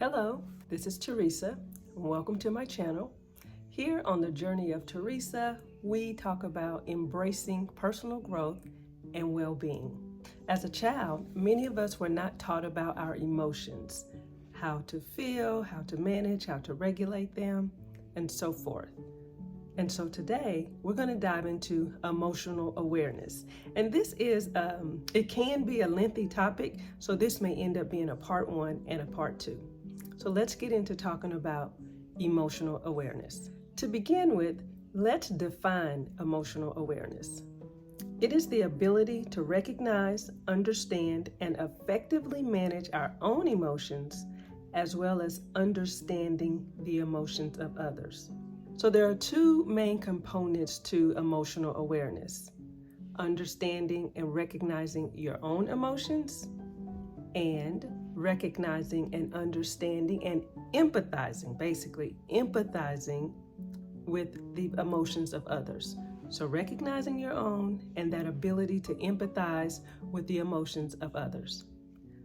Hello, this is Teresa. Welcome to my channel. Here on the journey of Teresa, we talk about embracing personal growth and well-being. As a child, many of us were not taught about our emotions, how to feel, how to manage, how to regulate them, and so forth. And so today we're going to dive into emotional awareness. And this is, it can be a lengthy topic, so this may end up being a part 1 and a part 2. So let's get into talking about emotional awareness. To begin with, let's define emotional awareness. It is the ability to recognize, understand, and effectively manage our own emotions, as well as understanding the emotions of others. So there are two main components to emotional awareness: understanding and recognizing your own emotions, and recognizing and understanding and empathizing, basically empathizing with the emotions of others. So recognizing your own and that ability to empathize with the emotions of others.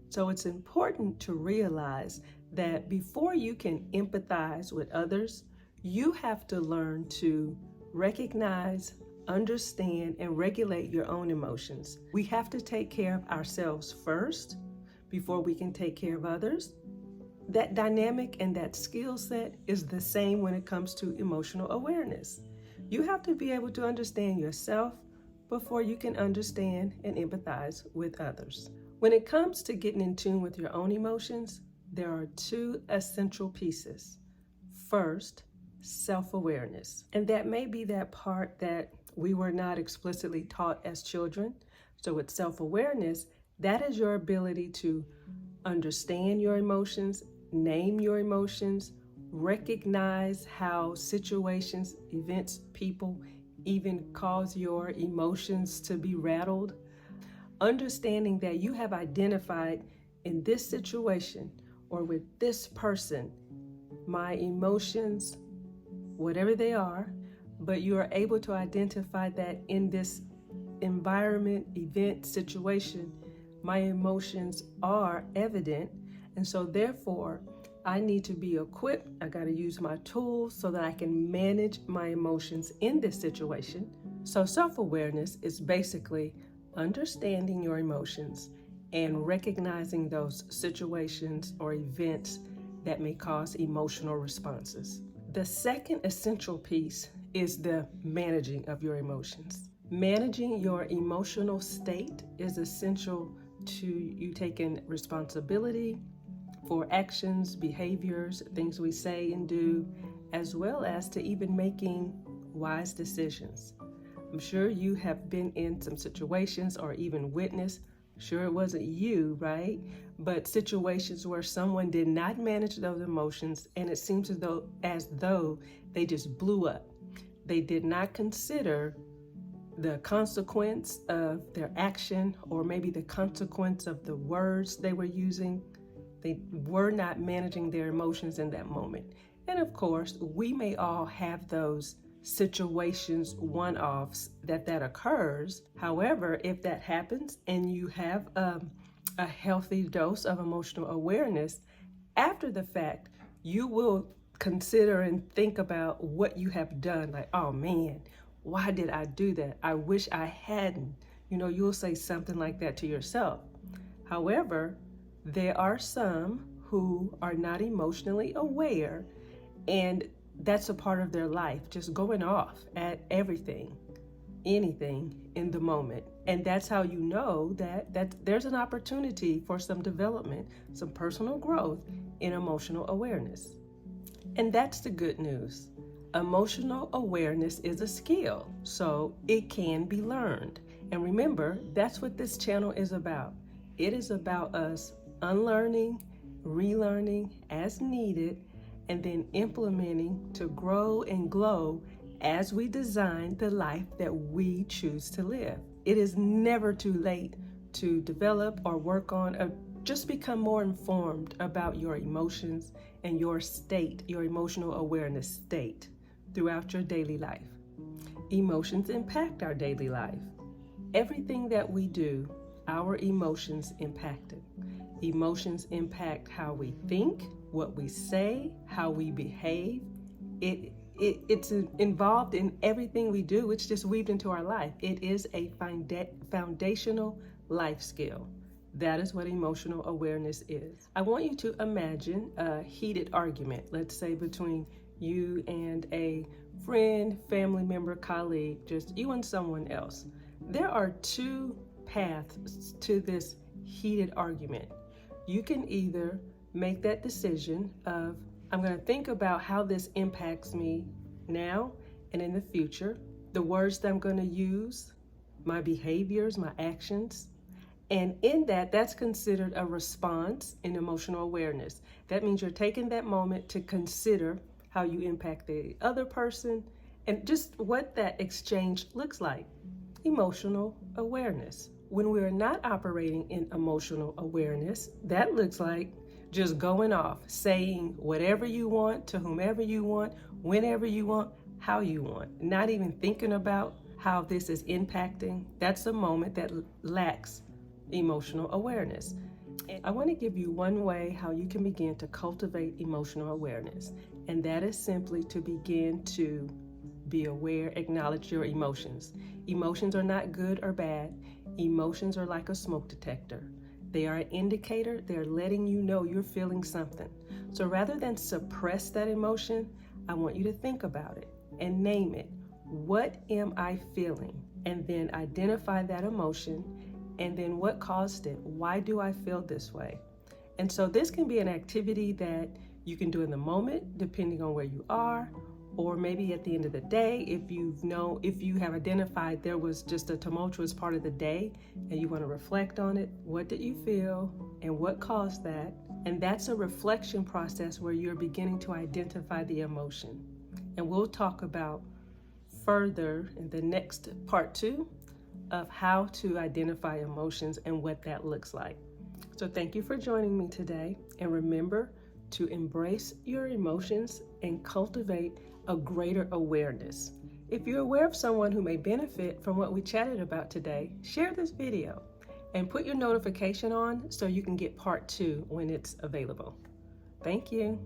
So it's important to realize that before you can empathize with others, you have to learn to recognize, understand, and regulate your own emotions. We have to take care of ourselves first before we can take care of others. That dynamic and that skill set is the same when it comes to emotional awareness. You have to be able to understand yourself before you can understand and empathize with others. When it comes to getting in tune with your own emotions, there are two essential pieces. First, self-awareness. And that may be that part that we were not explicitly taught as children. So with self-awareness, that is your ability to understand your emotions, name your emotions, recognize how situations, events, people even cause your emotions to be rattled. Understanding that you have identified in this situation or with this person, my emotions, whatever they are, but you are able to identify that in this environment, event, situation, my emotions are evident. And so therefore, I need to be equipped. I got to use my tools so that I can manage my emotions in this situation. So self-awareness is basically understanding your emotions and recognizing those situations or events that may cause emotional responses. The second essential piece is the managing of your emotions. Managing your emotional state is essential to you taking responsibility for actions, behaviors, things we say and do, as well as to even making wise decisions. I'm sure you have been in some situations or even witnessed, sure it wasn't you, right? But situations where someone did not manage those emotions and it seems as though they just blew up. They did not consider the consequence of their action or maybe the consequence of the words they were using. They were not managing their emotions in that moment. And of course, we may all have those situations, one-offs that occurs. However, if that happens and you have a healthy dose of emotional awareness, after the fact, you will consider and think about what you have done. Like, oh man, why did I do that? I wish I hadn't. You'll say something like that to yourself. However, there are some who are not emotionally aware, and that's a part of their life, just going off at everything, anything in the moment. And that's how you know that there's an opportunity for some development, some personal growth in emotional awareness. And that's the good news. Emotional awareness is a skill, so it can be learned. And remember, that's what this channel is about. It is about us unlearning, relearning as needed, and then implementing to grow and glow as we design the life that we choose to live. It is never too late to develop or work on or just become more informed about your emotions and your state, your emotional awareness state throughout your daily life. Emotions impact our daily life. Everything that we do, our emotions impact it. Emotions impact how we think, what we say, how we behave. It's involved in everything we do. It's just weaved into our life. It is a foundational life skill. That is what emotional awareness is. I want you to imagine a heated argument, let's say between you and a friend, family member, colleague, just you and someone else. There are two paths to this heated argument. You can either make that decision of, I'm going to think about how this impacts me now and in the future, the words that I'm going to use, my behaviors, my actions. And in that, that's considered a response in emotional awareness. That means you're taking that moment to consider how you impact the other person and just what that exchange looks like. Emotional awareness. When we're not operating in emotional awareness, that looks like just going off, saying whatever you want to whomever you want, whenever you want, how you want, not even thinking about how this is impacting. That's a moment that lacks emotional awareness. I want to give you one way how you can begin to cultivate emotional awareness, and that is simply to begin to be aware, acknowledge your emotions. Emotions are not good or bad. Emotions are like a smoke detector. They are an indicator. They're letting you know you're feeling something. So rather than suppress that emotion, I want you to think about it and name it. What am I feeling? And then identify that emotion. And then what caused it? Why do I feel this way? And so this can be an activity that you can do in the moment, depending on where you are, or maybe at the end of the day, if you have identified there was just a tumultuous part of the day and you want to reflect on it. What did you feel and what caused that? And that's a reflection process where you're beginning to identify the emotion. And we'll talk about further in the next part 2 of how to identify emotions and what that looks like. So thank you for joining me today, and remember to embrace your emotions and cultivate a greater awareness. If you're aware of someone who may benefit from what we chatted about today, share this video and put your notification on so you can get part 2 when it's available. Thank you.